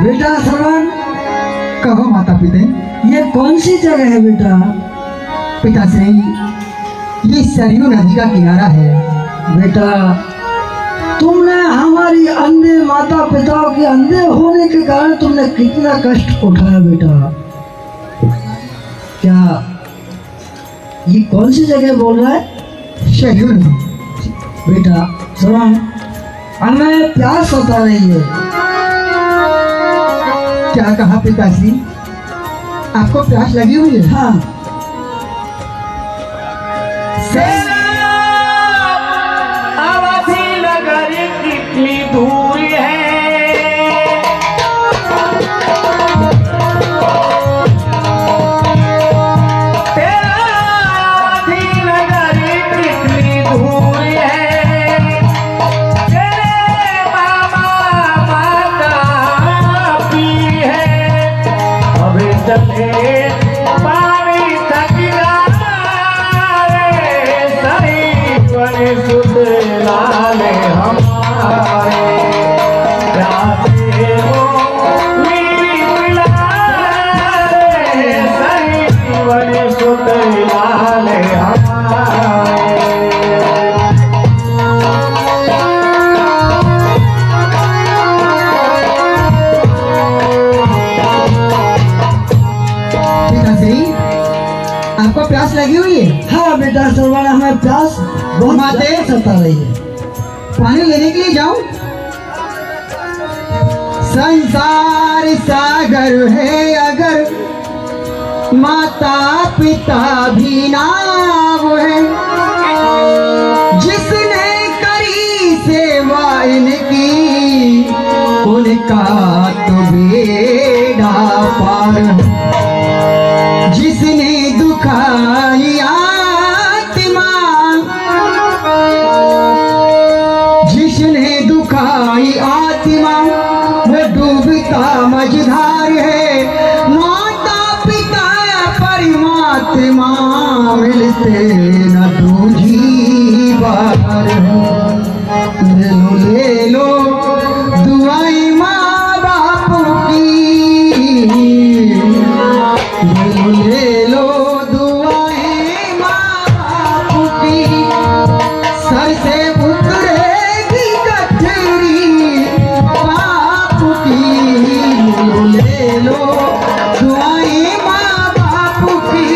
बेटा श्रवण, कहो माता पिता, ये कौन सी जगह है बेटा? पिताश्री, ये सरयू नदी का किनारा है। बेटा तुमने हमारी अंधे माता पिताओं के अंधे होने के कारण तुमने कितना कष्ट उठाया बेटा। क्या ये कौन सी जगह बोल रहा है? सरयू नदी। बेटा श्रवण, हमें प्यास सता रही है। क्या कहा पिताश्री? आपको प्यास लगी हुई है? हाँ। अवधि नगर कितनी दूर है, तेरा अवधि नगर कितनी दूर है, तेरे मामा माता भी है, अब चले पानी थकना सुध लाले हमारे प्यासे हो मेरी सही बड़े सुध लाले हमारे। पिताश्री, आपको प्यास लगी हुई है? हाँ बेटा श्रवण, हमें प्यास बहुत माते सता रही है। पानी लेने के लिए जाऊं? संसार सागर है अगर माता पिता भी नाव है, जिसने करी सेवा इनकी उनका तो बेड़ा पार है, जिसने दुखाई आत्मा, जिसने दुखाई आत्मा वो डूबता मझधार है, माता पिता परमात्मा मिलते न दूजी बार है। ले लो दुआई माँ बाप की, ले लो दुआएं माँ बाप की, सर से उतरेगी कठरी बाप की, ले लो दुआएं माँ बाप की।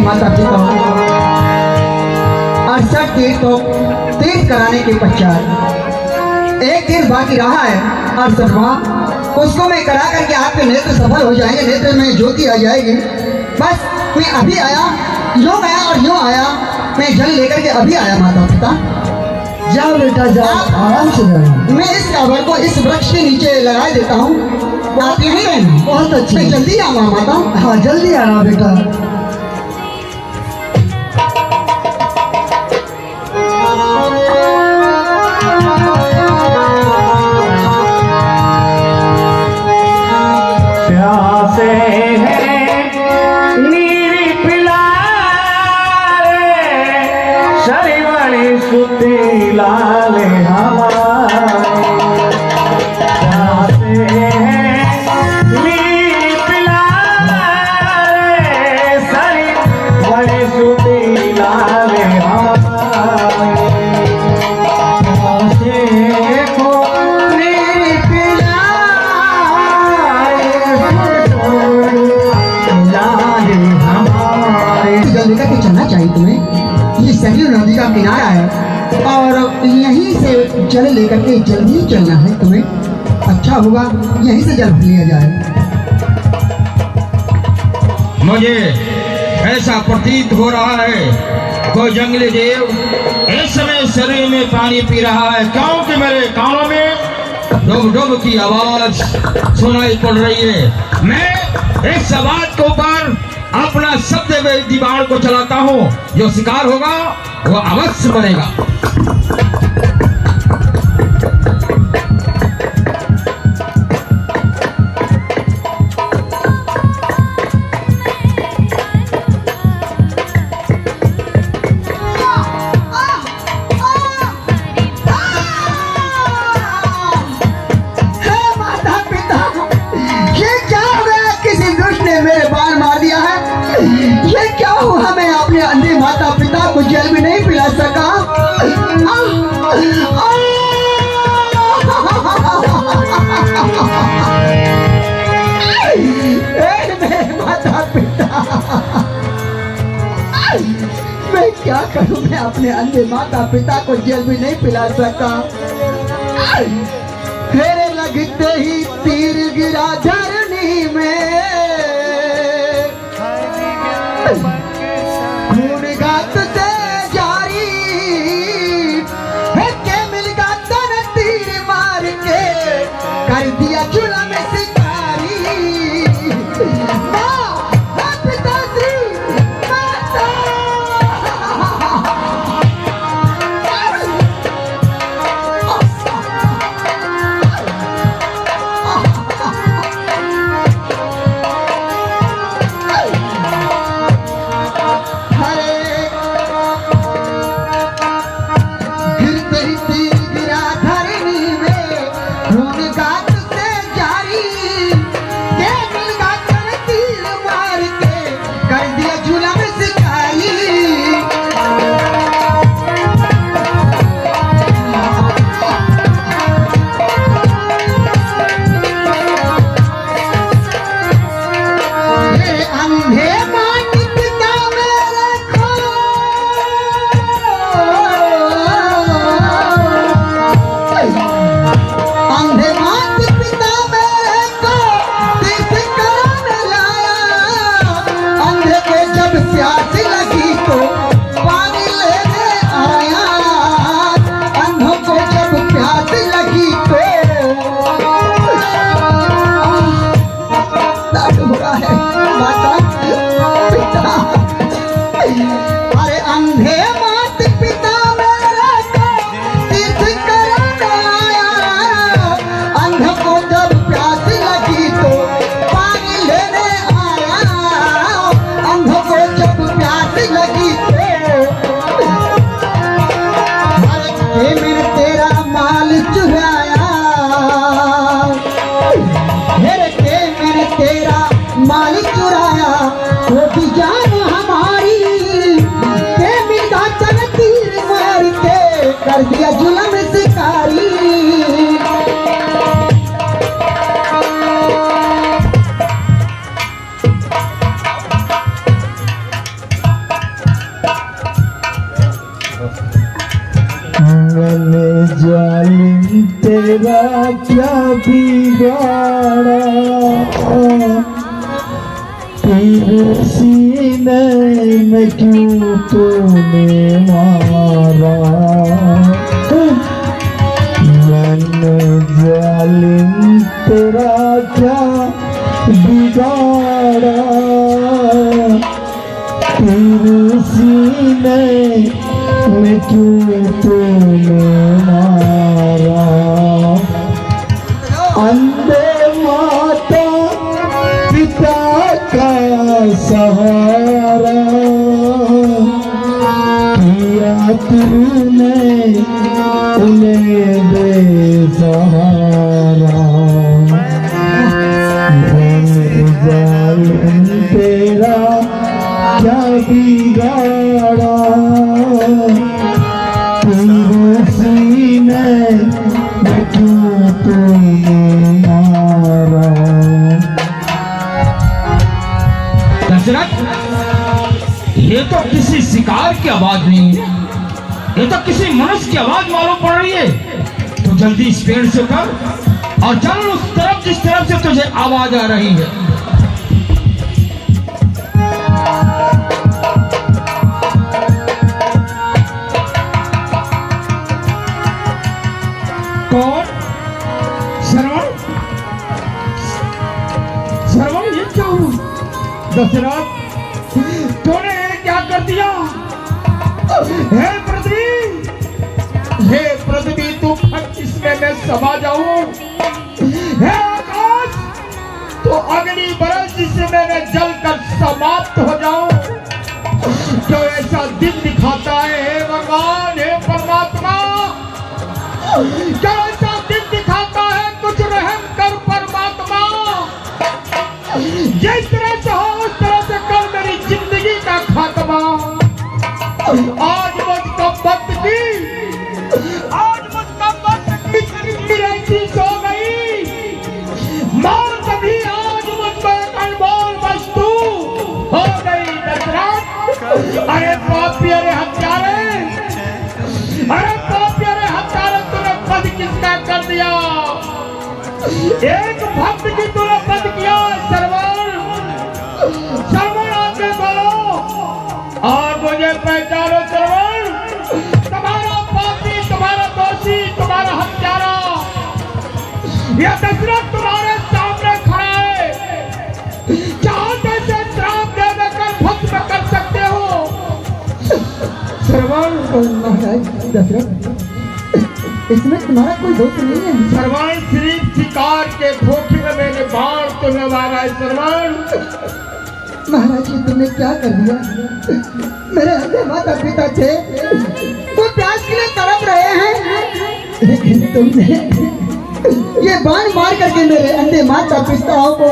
माता पिता, 68 तीर्थ तो तीर्थ कराने के पश्चात एक दिन बाकी रहा है 68वां, उसको मैं करा करके आपके नेत्र सफल हो जाएंगे, नेत्र में ज्योति आ जाएगी। बस मैं अभी आया, यूं गया और यूं आया, मैं जल लेकर के अभी आया माता पिता। जाओ बेटा जाओ, आराम से जाओ। मैं इस काबर को इस वृक्ष के नीचे लगा देता हूँ, आप यहीं रहना। बहुत अच्छी। मैं जल्दी आऊँगा माता। हाँ जल्दी आना बेटा। प्यासे हैं नीर पिलारे, शरीवणी सुती लाले हमारे। प्यासे हैं नीर पिलारे, शरीवणी सुती लाले हमारे। प्यासे को नीर पिलारे, जल लेकर के चलना चाहिए तुम्हें। ये सरयू नदी का किनारा है और यहीं से जल लेकर के जल्दी चलना है तुम्हें। अच्छा होगा यहीं से जल लिया जाए। मुझे ऐसा प्रतीत हो रहा है कोई जंगली देव इस समय शरीर में पानी पी रहा है, क्योंकि मेरे कानों में डुब डुब की आवाज सुनाई पड़ रही है। मैं इस आवाज के ऊपर अपना शब्द दीवार को चलाता हूँ, जो शिकार होगा वो अवश्य बनेगा। मैं अपने अंधे माता पिता को जल भी नहीं पिला सका। मेरे माता पिता, मैं क्या करूं, मैं अपने अंधे माता पिता को जल भी नहीं पिला सका। फेरे लगते ही तीर गिरा धरनी में, खून गात से जारी है के मिल का तन तीर मार के कर दिया चूल्हा में शिकारी। माँ पिताश्री माता, जालिम तेरा क्या बिगाड़ा, तेरे सीने में क्यों तूने मारा। मैंने जालिम तेरा क्या बिगाड़ा, तेरे सीने में क्यों तूने मारा। अंधे माता पिता का सहारा, किया तूने उन्हें बेसहारा। जालिम तेरा क्या बिगाड़ा, तेरे सीने में क्यों तूने मारा। दशरथ, ये तो किसी शिकार की आवाज नहीं है, ये तो किसी मनुष्य की आवाज मालूम पड़ रही है। तो जल्दी इस पेड़ से उतर और चल उस तरफ जिस तरफ से तुझे आवाज आ रही है। कौन? श्रवण? श्रवण, ये क्या हुआ? दशरथ, तूने क्या कर दिया? हे पृथ्वी, तू फट इसमें मैं समा जाऊं। हे आकाश, तो अग्नि बरस जिससे मैं जल कर समाप्त हो जाऊं। जो ऐसा दिन दिखाता है हे भगवान, हे परमात्मा, जो ऐसा दिन दिखाता है, कुछ रहम कर परमात्मा। जिस तरह से हो उस तरह से कर मेरी जिंदगी का खात्मा। आज मुझको वक्त की, आज मुझको वक्त की रहती सो गई। मौत भी आज मुझको एक अनमोल वस्तु हो गई। दशरथ, अरे पापी, अरे हत्यारे, अरे पापी, अरे हत्यारे, तूने वध किसका कर दिया? एक भक्त की तूने वध किया। श्रवण, श्रवण, आगे बोलो और मुझे पहचानो। श्रवण, तुम्हारा पापी, तुम्हारा दोषी, तुम्हारा हत्यारा यह दशरथ तुम्हारे सामने खड़ा है। चाहते से श्राप दे देकर भस्म कर सकते हो। श्रवण, दशरथ, इसमें तुम्हारा कोई दोष नहीं है। श्रवण, सिर्फ शिकार के धोखे में मैंने बाण तुम्हें मारा है। श्रवण, महाराज जी, तुमने क्या कर दिया? मेरे अंधे माता पिता थे, वो प्यास के लिए तड़प रहे हैं, लेकिन तुमने ये बाण मार करके मेरे अंधे माता पिताओं को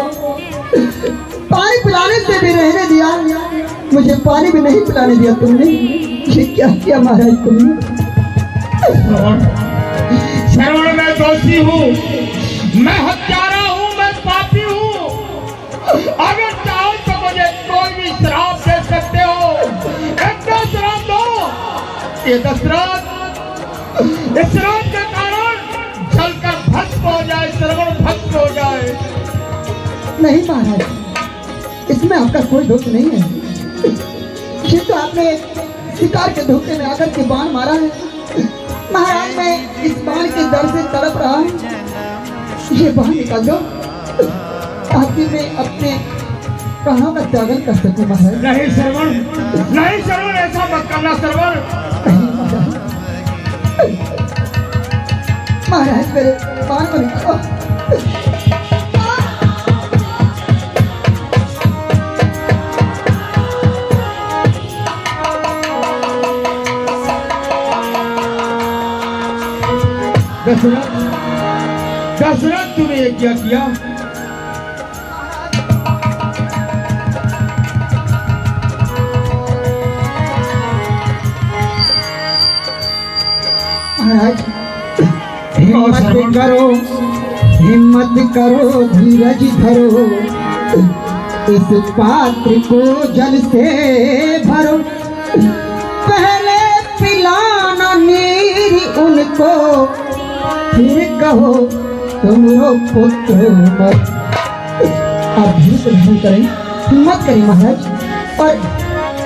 पानी पिलाने से भी रहने दिया, मुझे पानी भी नहीं पिलाने दिया तुमने। ये क्या किया महाराज तुमने? श्रवण, मैं दोषी हूँ, मैं हत्यारा हूँ, मैं पापी हूँ। अगर चाहो तो मुझे कोई भी श्राप दे सकते हो। एक दो श्राप दो। ये दशरथ इस श्राप के कारण जलकर भस्म हो जाए। श्रवण भस्म हो जाए। नहीं महाराज, इसमें आपका कोई दोष नहीं है। ये तो आपने शिकार के धोखे में आकर के बाण मारा है। महाराज, मैं इस बाण के डर से तड़प रहा हूँ। ये बाण निकाल दो ताकि मैं अपने प्राणों का त्यागन कर सकूं। महाराज, नहीं श्रवण, नहीं श्रवण, ऐसा मत करना श्रवण। महाराज, मेरे बाण को निकालो। दशरथ, दशरथ, तूने ये क्या किया? महाराज, हिम्मत करो, धीरज धरो, इस पात्र को जल से भरो। पहले पिलाना नीर उनको रहो तुमरो पुत्र मत। आप धीरे से ध्यान करें, हिम्मत करें महाराज, और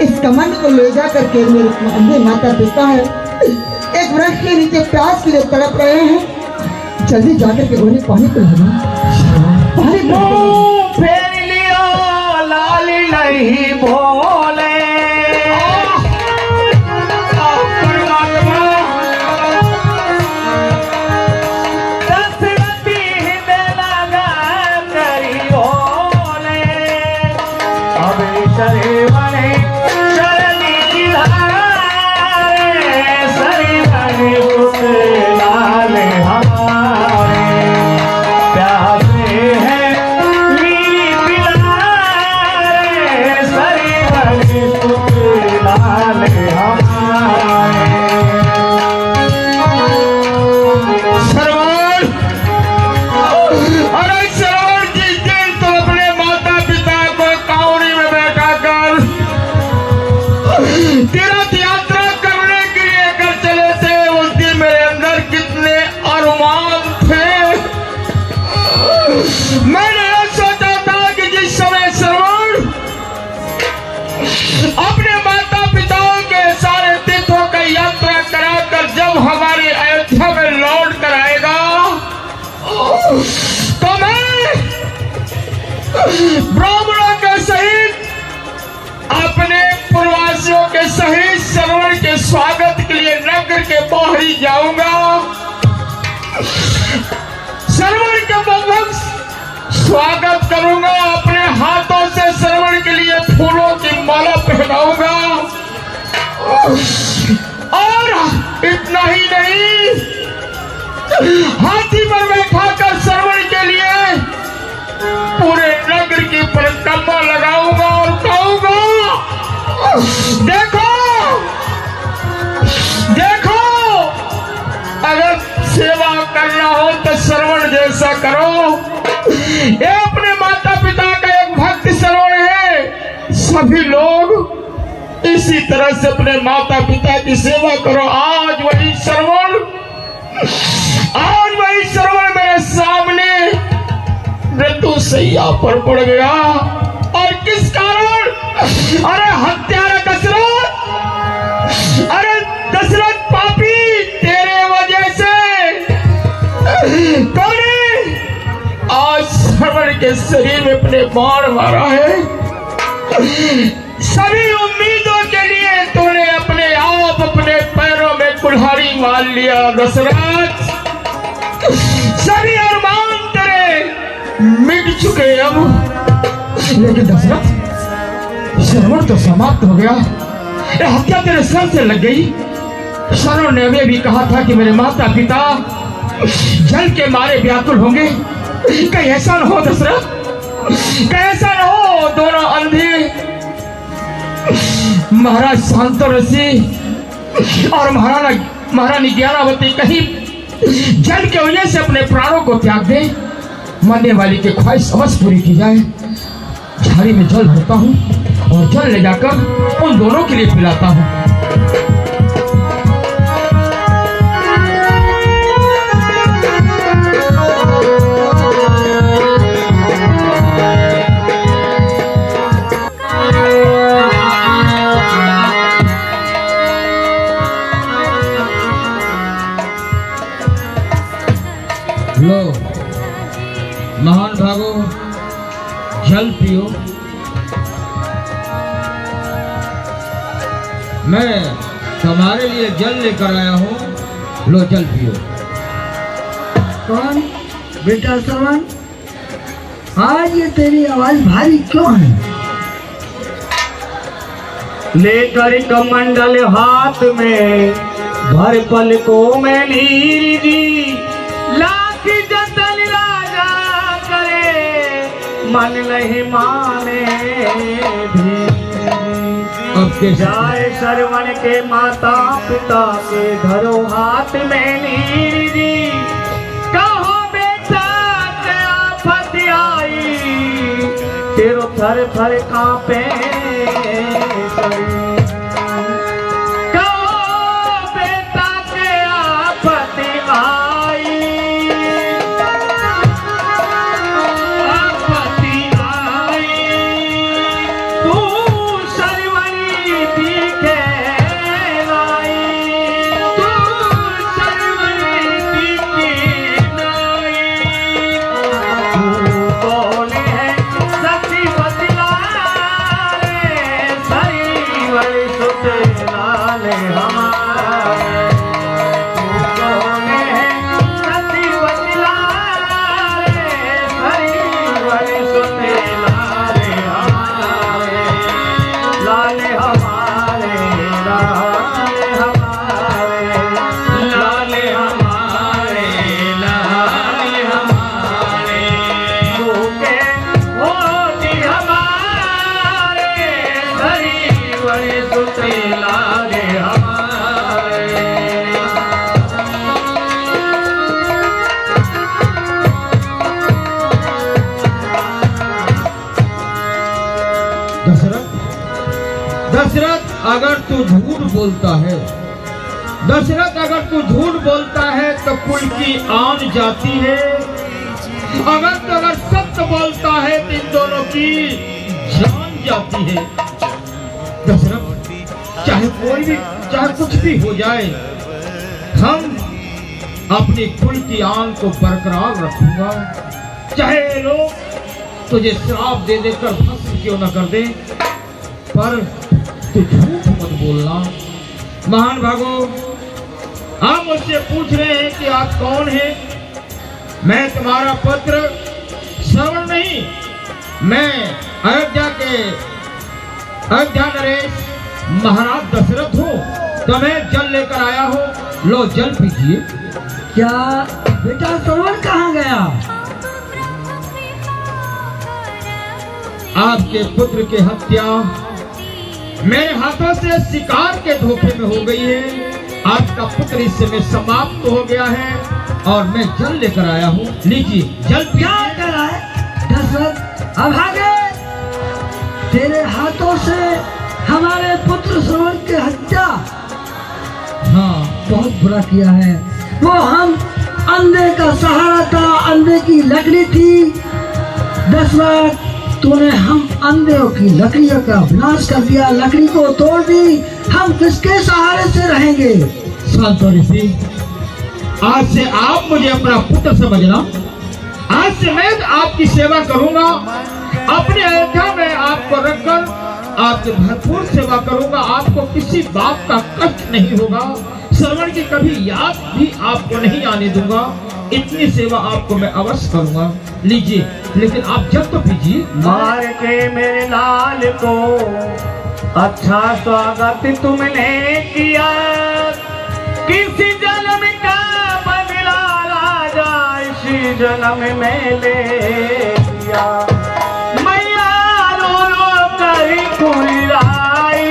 इस कमंड को ले जा करके मेरे माता पिता है एक वृक्ष के नीचे प्यास के लिए तड़प रहे हैं, जल्दी जाकर के उन्हें पानी पिलाना। पानी फेर लियो लाल नहीं बोले तीर्थ यात्रा करने के लिए कर चले थे। उस दिन मेरे अंदर कितने अरमान थे। मैंने यह सोचा था कि जिस समय श्रवण अपने माता पिताओं के सारे तीर्थों का यात्रा कराकर जब हमारी अयोध्या में लौट कर आएगा तो मैं ब्राह्मणों के सहित अपने प्रवासियों के सहित श्रवण के स्वागत के लिए नगर के बाहर ही जाऊंगा। श्रवण के बहुत स्वागत करूंगा, अपने हाथों से श्रवण के लिए फूलों की माला पहनाऊंगा। और इतना ही नहीं, हाथी पर बैठाकर श्रवण के लिए पूरे नगर की परिक्रमा लगाऊंगा और कहूंगा, देखो देखो, अगर सेवा करना हो तो श्रवण जैसा करो। ये अपने माता पिता का एक भक्त श्रवण है। सभी लोग इसी तरह से अपने माता पिता की सेवा करो। आज वही श्रवण मेरे सामने ऋतुशैया पर पड़ गया। और किस कारण? अरे हत्यारा दशरथ, अरे दशरथ पापी, तेरे वजह से तूने आज श्रवण के शरीर में अपने बाण मारा है। सभी उम्मीदों के लिए तूने अपने आप अपने पैरों में कुल्हाड़ी मार लिया दशरथ। सभी अरमान तेरे मिट चुके अब। लेकिन दशरथ, श्रवण तो समाप्त हो गया, हत्या तेरे सर से लग गई। श्रवण ने हमें भी कहा था कि मेरे माता पिता जल के मारे व्याकुल होंगे। कहीं ऐसा न हो दशरथ, कहीं ऐसा न हो दोनों अंधे महाराज शांतनु ऋषि और महारानी ज्ञानावती कहीं जल के वजह से अपने प्राणों को त्याग दे। मरने वाली की ख्वाहिश अवश्य पूरी की जाए। झाड़ी में जल भरता हूँ और जल ले जाकर उन दोनों के लिए पिलाता हूँ। लो महान भागो, जल पियो। मैं तुम्हारे लिए जल लेकर आया हूँ, लो जल पियो। कौन बेटा श्रवण, आज ये तेरी आवाज भारी क्यों है? लेकर कमंडल हाथ में भर पलकों में नीर जी, लाख जतन राजा करे मन नहीं माने भी। जाए श्रवण के माता पिता के धरो हाथ में नीर जी, कहो बेटा क्या आफत आई, तेरो थर थर कांपे शरीर। कहो बेटा क्या आफत आई, सुते लाल हमारे सती बतला रे हरिवर सुते लाल हमारे लाल हमारे लाल हमारे लाल हमारे लाल हमारे भूखे होती हमारे हरिवर सुते लाल हमारे। दशरथ अगर तू झूठ बोलता है, दशरथ अगर तू झूठ बोलता है तो कुल की आन जाती है, अगर सत्य बोलता है तो इन दोनों की जान जाती है। दशरथ चाहे कोई भी चाहे कुछ भी हो जाए, हम अपनी कुल की आन को बरकरार रखूंगा, चाहे लोग तुझे श्राप दे देकर भस्म क्यों न कर दे, पर तू झूठ मत बोलना। महान भागो, आप मुझसे पूछ रहे हैं कि आप कौन हैं? मैं तुम्हारा पुत्र श्रवण नहीं, मैं अयोध्या नरेश महाराज दशरथ हूँ। तो मैं जल लेकर आया हूँ, लो जल पीजिए। क्या बेटा श्रवण कहाँ गया? आपके पुत्र की हत्या मेरे हाथों से शिकार के धोखे में हो गई है। आपका पुत्र इस समय समाप्त हो गया है और मैं जल लेकर आया हूँ, लीजिए जल। क्या कर रहा है दशरथ? अभागे, तेरे हाथों से हमारे पुत्र श्रवण की हत्या, हाँ बहुत बुरा किया है। वो हम अंधे का सहारा था, अंधे की लकड़ी थी। दशरथ, तूने हम अंधों की लकड़ियों का विनाश कर दिया, लकड़ी को तोड़ दी। हम किसके सहारे से रहेंगे? शांत ऋषि, आज से आप मुझे अपना पुत्र समझना। आज से मैं आपकी सेवा करूंगा, अपने अयोध्या में आपको रखकर आपकी भरपूर सेवा करूंगा। आपको किसी बात का कष्ट नहीं होगा, श्रवण की कभी याद भी आपको नहीं आने दूंगा। इतनी सेवा आपको मैं अवश्य करूंगा, लीजिए। लेकिन आप जब तो पीजिए। मार के मेरे लाल को अच्छा स्वागत तुमने किया, किसी जन्म का बदला राजा इसी जन्म में ले लिया। मैया रो रो कर कुर्राई,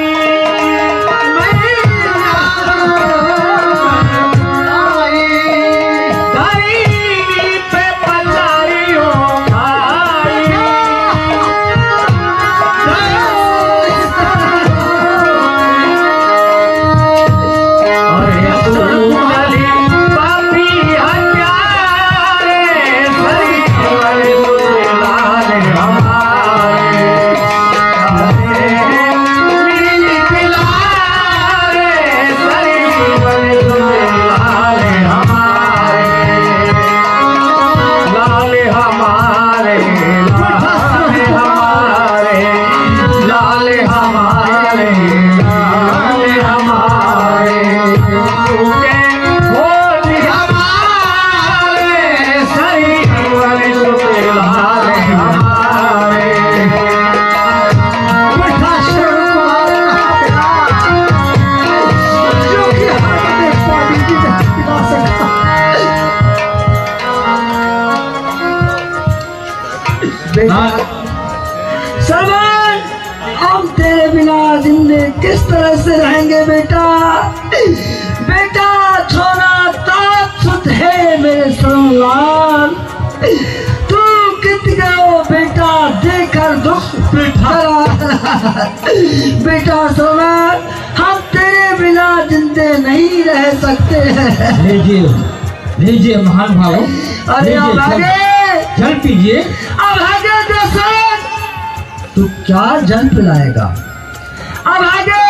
श्रवण, हम तेरे बिना जिंदे किस तरह से रहेंगे बेटा? बेटा छोरा तात सुत है मेरे श्रवणलाल, तू कित गयो बेटा देकर दुख बेटा श्रवण, हम तेरे बिना जिंदे नहीं रह सकते हैं। लीजिए लीजिए महान भाव, अरे अब आगे जल पीजिए। अब आगे दशरथ, तू क्या जल पिलाएगा? अब आगे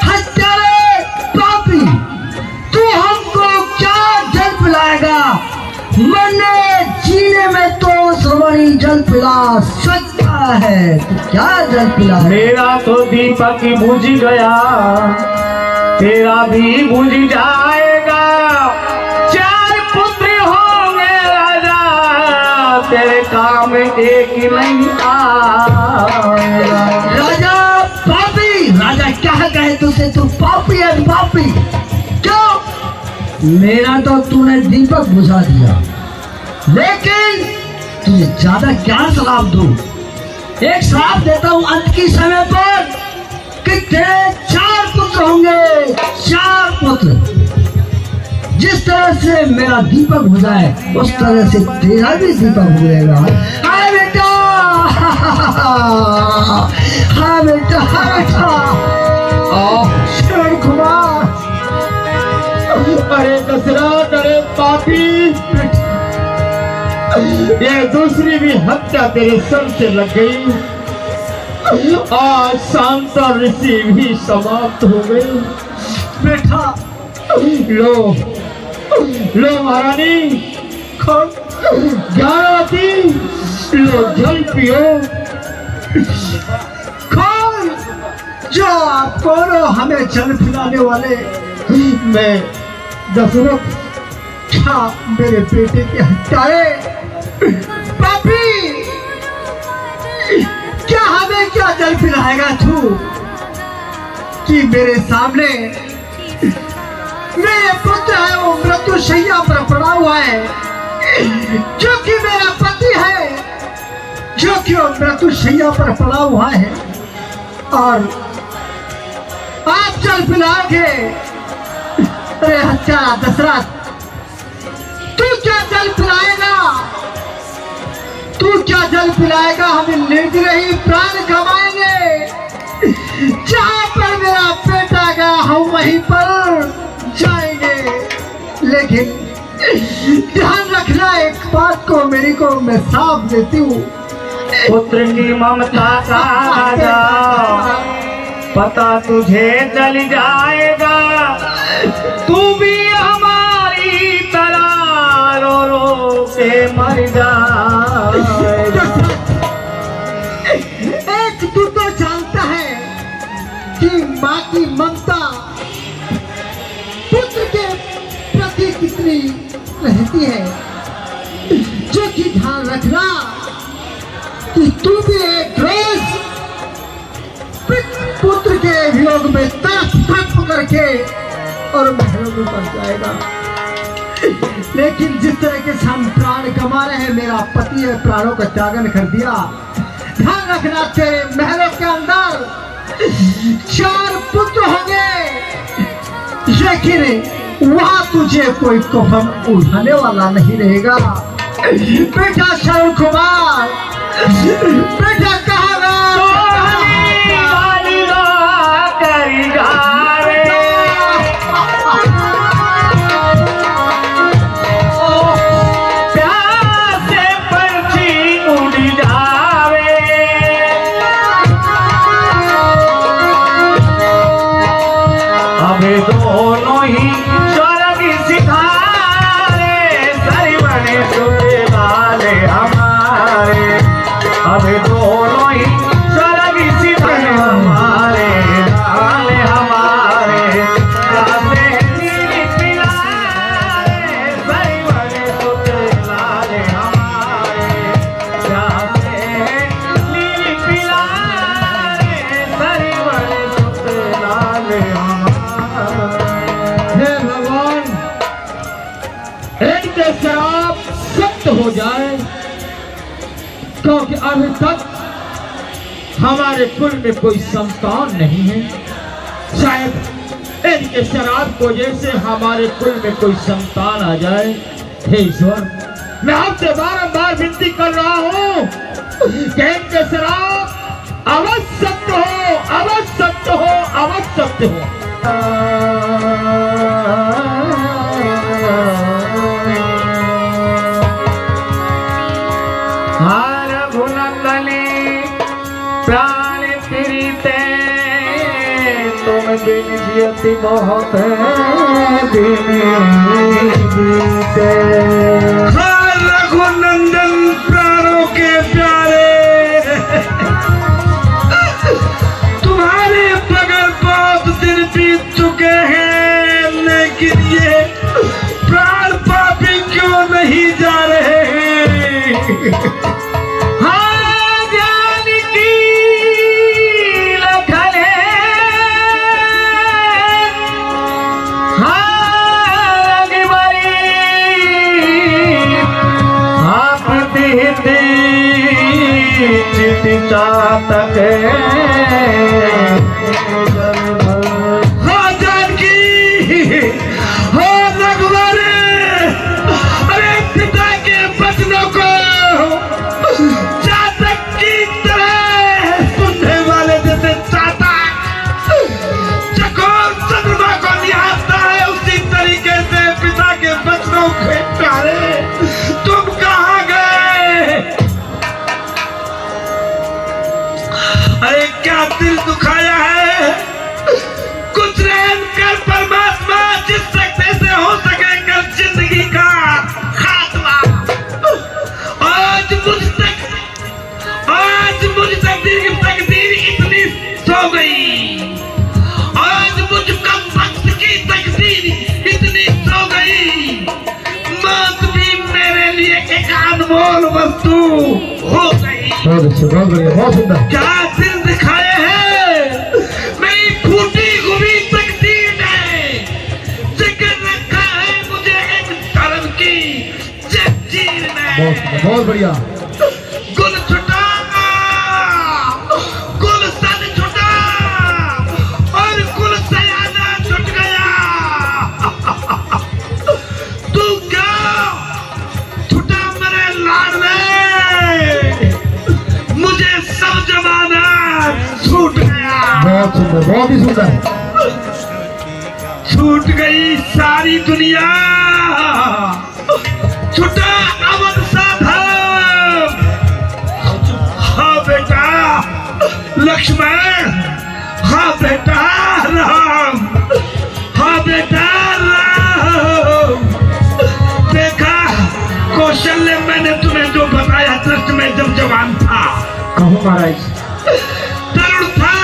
हत्यारे पापी, तू हमको क्या जल पिलाएगा? मरने जीने में तो श्रवणी जल पिला सकता है, तू क्या जल पिला है? मेरा तो दीपक बुझ गया, तेरा भी बुझ जाएगा। 4 पुत्र होंगे राजा, तेरे काम एक नहीं आएगा। राजा पापी, राजा क्या कहे तुझसे? तू पापी है, पापी। क्यों? मेरा तो तूने दीपक बुझा दिया, लेकिन तुझे ज्यादा क्या श्राप दूं? एक श्राप देता हूं अंत की समय पर कि तेरे 4 पुत्र होंगे, 4 पुत्र। जिस तरह से मेरा दीपक बुझा है उस तरह से तेरा भी दीपक बुझेगा। हाँ बेटा, हाँ बेटा, हाँ बेटा। श्रवण कुमार, अरे दशरथ, अरे पापी, ये दूसरी भी हत्या तेरे सर से लग गई। आज शांता ऋषि भी समाप्त हो गई। बेटा, लो लो महारानी, ज्ञानवती, लो जल पियो। कौन? जो आप कौन हो हमें जल पिलाने वाले? मैं दशरथ। क्या मेरे बेटे की हत्याएं? पापी, क्या हमें क्या जल पिलाएगा तू कि मेरे सामने मेरे पुत्र है, वो मृत्यु शैया पर पड़ा हुआ है, जो कि मेरा पति है, जो कि वो मृत्यु शैया पर पड़ा हुआ है, और आप जल पिलाओगे? अरे हत्यारा दशरथ, तू क्या जल पिलाएगा? तू क्या जल पिलाएगा? हम निर्दयी प्राण गवाएंगे। जहां पर मेरा बेटा गया हम वहीं पर जाएंगे। लेकिन ध्यान रखना एक बात को, मेरी को मैं साफ देती हूँ, पुत्र की ममता का राजा, पता तुझे चल जाएगा। तू भी हमारी तरह रो रो के मर जाएगा। एक तू तो जानता है कि माँ की ममता पुत्र के प्रति कितनी रहती है, जो कि ध्यान रखना कि तू भी एक रोज पुत्र के वियोग में तड़प करके और महलों में पड़ जाएगा। लेकिन जिस तरीके से हम प्राण कमा रहे हैं, मेरा पति है प्राणों का त्यागन कर दिया। ध्यान रखना, तेरे महलों के अंदर 4 पुत्र होंगे, लेकिन वहां तुझे कोई कफन उठाने वाला नहीं रहेगा। बेटा श्रवण कुमार, बेटा कहाँ दोनों ही स्वर्ग सिधारे, सर बने सुते वाले हमारे। अब दोनों ही स्वर्ग सिधारे हमारे, वाले हमारे। सर बने सुते वाले हमारे, नीली पिलारे, सर बने सुते वाले हमारे। हे भगवान, इनके श्राप सख्त हो जाए, क्योंकि अभी तक हमारे कुल में कोई संतान नहीं है। शायद इनके श्राप को जैसे हमारे कुल में कोई संतान आ जाए। हे ईश्वर, मैं आपसे बारंबार विनती कर रहा हूँ कि इनके श्राप अवश्य सत्य हो, अवश्य सत्य हो, अवश्य सत्य हो। हार भुनतले प्राण प्रीते, तुम बिन जियति बहुत दिन बीते। रघुनंदन प्राणों के प्यारे, जीत चुके हैं, लेकिन ये प्राण पापी क्यों नहीं जा रहे हैं? हाँ ज्ञान की लखन है, हाँ रंगमरी, हाँ प्रतिहित चित चातक हाँ जानकी, हाँ रघुवर, अरे पिता के वचनों को चातक की तरह सुनने वाले जैसे चातक चकोर चंद्रमा को निहारता है, उसी तरीके से पिता के वचनों के प्यारे तुम कहाँ गए? अरे क्या दिल दुखाया है? कुछ रहम कर परमात्मा, जिस सकते से हो सके कर जिंदगी का खात्मा। आज मुझ तकदीर इतनी सो गई, आज मुझ कम वक्त की तकदीर इतनी सो गई, मौत भी मेरे लिए एक अनमोल वस्तु हो गई। बहुत सुंदर। क्या दिल दिखाए हैं मेरी फूटी हुई तकदीर ने, जिक्र रखा है मुझे एक धर्म की जंजीर में। बहुत बढ़िया। गुल छुटा, गुल सन छुटा और गुल सयाना छुट गया। तू क्या छुटा मेरे लाड में, मुझे सब जमाना छूट गया। बहुत सुंदर, बहुत ही सुंदर। छूट गई सारी दुनिया, छुटा अवध साधव। हाँ बेटा लक्ष्मण, हाँ बेटा राम, हाँ बेटा राम। देखा कौशल्य, मैंने तुम्हें जो बताया दृष्ट में जब जवान था, कहो महाराज। तरुण था,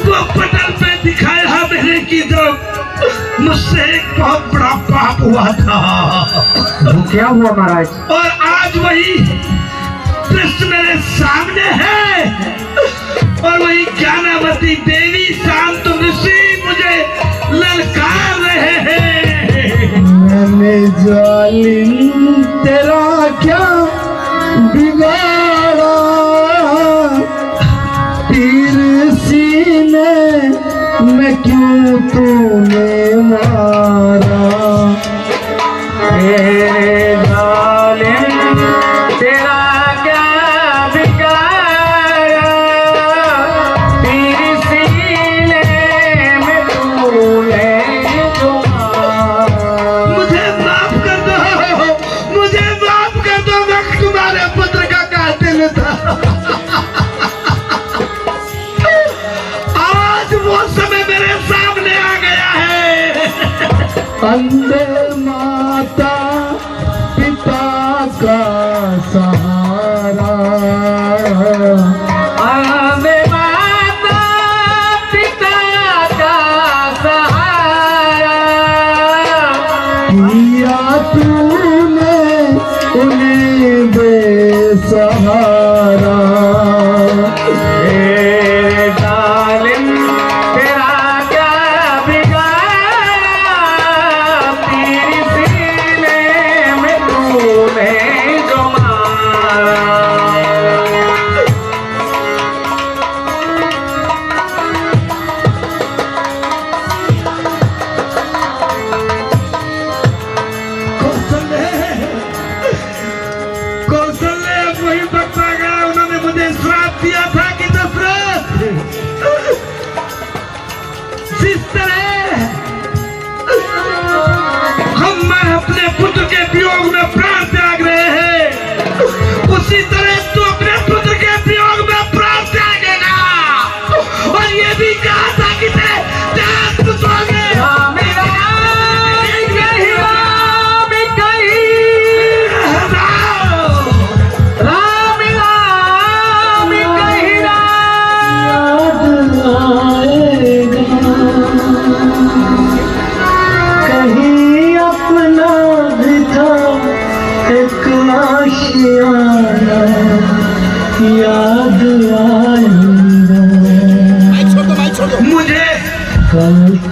वो पटल पे दिखाया मेरे की जब मुझसे एक बहुत बड़ा पाप हुआ था। वो क्या हुआ महाराज? और आज वही दृश्य मेरे सामने है, और वही ज्ञानावती देवी शांत ऋषि मुझे ललकार रहे हैं। मैंने जालिम तेरा क्या बिगाड़ा, तीर सीने में क्यों तूने मारा? हे जालिम तेरा क्या बिगाड़ा, तीर सीने में तूने जो मारा। मुझे माफ कर दो, मुझे माफ कर दो, मैं तुम्हारे पुत्र का कातिल था। आज वो समय मेरे सामने आ गया है। अंधे माता पिता का सहारा, अंधे माता पिता का सहारा, किया तूने उन्हें बेसहारा। हे जालिम तेरा क्या बिगाड़ा, तेरी सीने में तूने जो मारा। कौशल्य वही बता गया, उन्होंने मुझे श्राप दिया था कि दशरथ, जिस तरह मैं अपने पुत्र के वियोग में प्राण त्याग रहे हैं, उसी तरह तू अपने पुत्र के वियोग में प्राण त्यागेगा। और ये भी कहा था कि आएगा।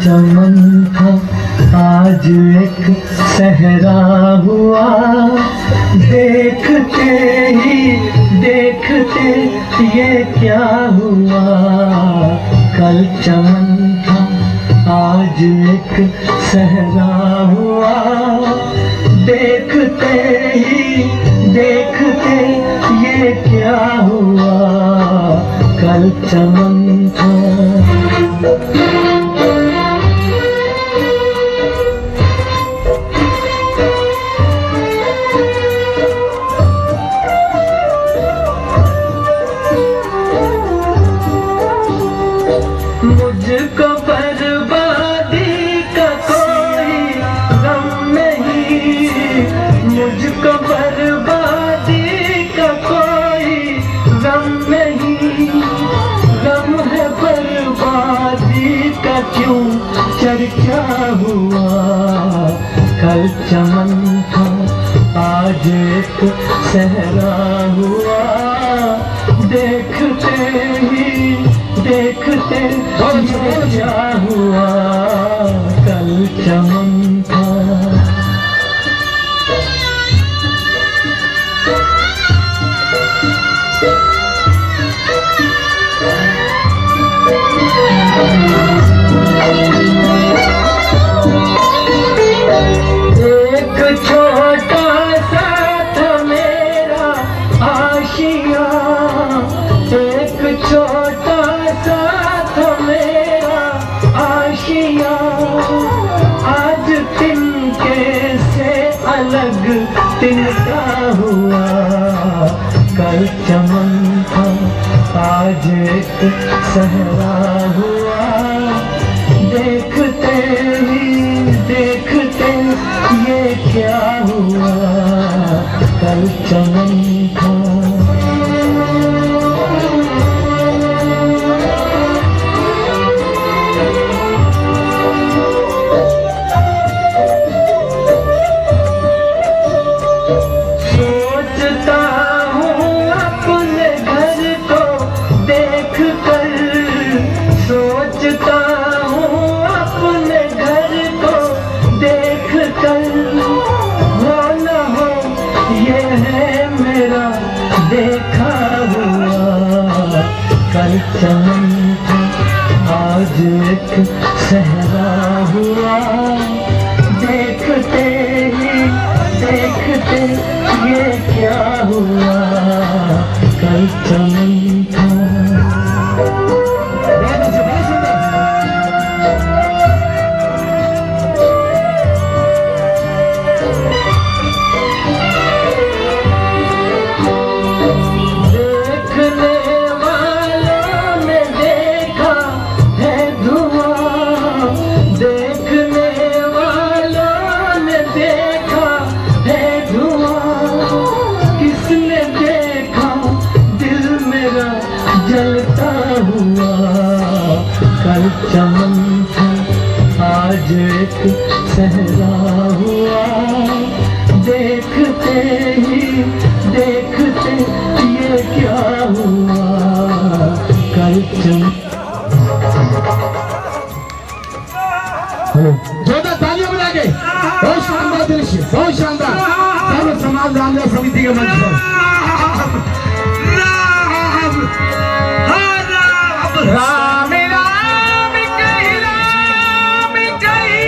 चमन था आज एक सहरा हुआ, देखते ही देखते ये क्या हुआ। कल चमन था आज एक सहरा हुआ, देखते ही देखते ये क्या हुआ। कल चमन था। मुझको बर्बादी का कोई गम नहीं, मुझको बर्बादी का कोई गम नहीं। गम है बर्बादी का क्यों चर्चा हुआ। कल चमन था आज एक सहरा हुआ, देखते ही देखते ये क्या हुआ। कल चमन था। एक छोटा सा था मेरा आशिया, एक छोटा सा था मेरा आशिया। आज तिनके से अलग तिनका हुआ। कल चमन था आज एक सहरा हुआ, देखते ही देखते ये क्या हुआ। कल चमन था। देखा हुआ। कल चमन था आज एक सहरा हुआ, देखते ही देखते ये क्या हुआ। कल चमन था। जलता हुआ। कल चमन था आज एक सहरा हुआ, देखते ही देखते ये क्या हुआ। कल चमन। जोरदार तालियां बजा के बहुत शानदार दृश्य, बहुत शानदार। सर्व समाज रामलीला समिति के मंच पर राम राम कही राम कही,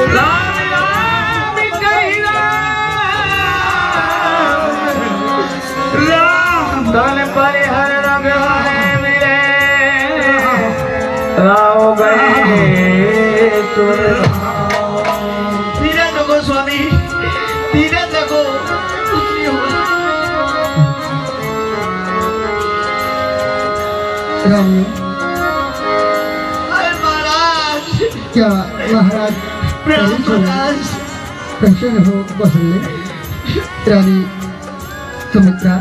राम राम कही राम। तन पर हर रंग वाले मिले, राव गए तुर। धीरे लगो स्वामी, धीरे लगो। रानी महाराज, क्या महाराज प्रसन्न हो कौशल्य। रानी सुमित्रा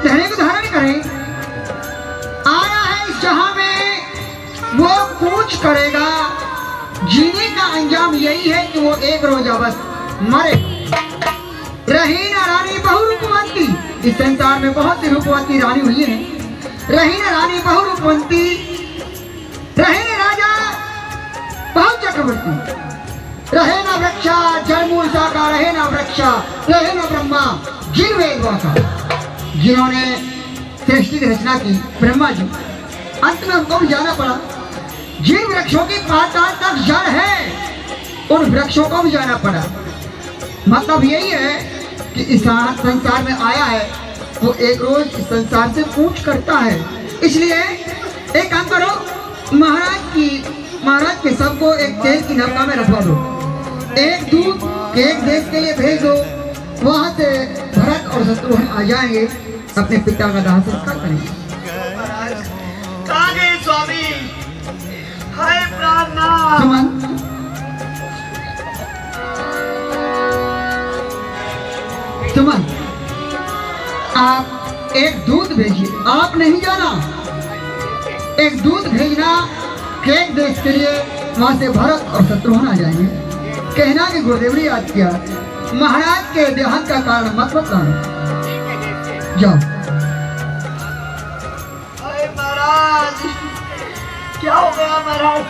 कहने को धारण करें, आया है इस जहां में वो पूछ करेगा। जीने का अंजाम यही है कि वो एक रोजा बस मरे। रही ना रानी बहुरूपवंती, इस संसार में बहुत सी रूपवंती रानी हुई है। रही ना रानी बहुरूपवंती, रहे ना राजा चक्रवर्ती। रहे न वृक्षा जड़मूल शाखा, रहे न वृक्षा रहे न ब्रह्मा जिन वेद वाका। जिन्होंने सृष्टि की रचना की ब्रह्मा जी, अंत में उनको भी जाना पड़ा। जिन वृक्षों की पाताल तक जड़ है उन वृक्षों को भी जाना पड़ा। मतलब यही है कि इस संसार में आया है वो एक रोज इस संसार से कूच करता है। इसलिए एक काम करो, महाराज के सबको एक तेल की नौका में रखवा दो। एक दूत एक देश के लिए भेज दो, वहां से भरत और शत्रुघ्न आ जाएंगे, अपने पिता का दाह संस्कार करेंगे। कहाँ गए स्वामी? हाय प्राणनाथ। सुमन, आप एक दूत भेजिए, आप नहीं जाना, एक दूत भेजना केक देश के लिए, वहां से भरत और शत्रुघ्न आ जाएंगे। कहना कि गुरुदेव ने याद किया, महाराज के देहांत का कारण मत बताना। जाओ। अरे महाराज, क्या हो गया महाराज?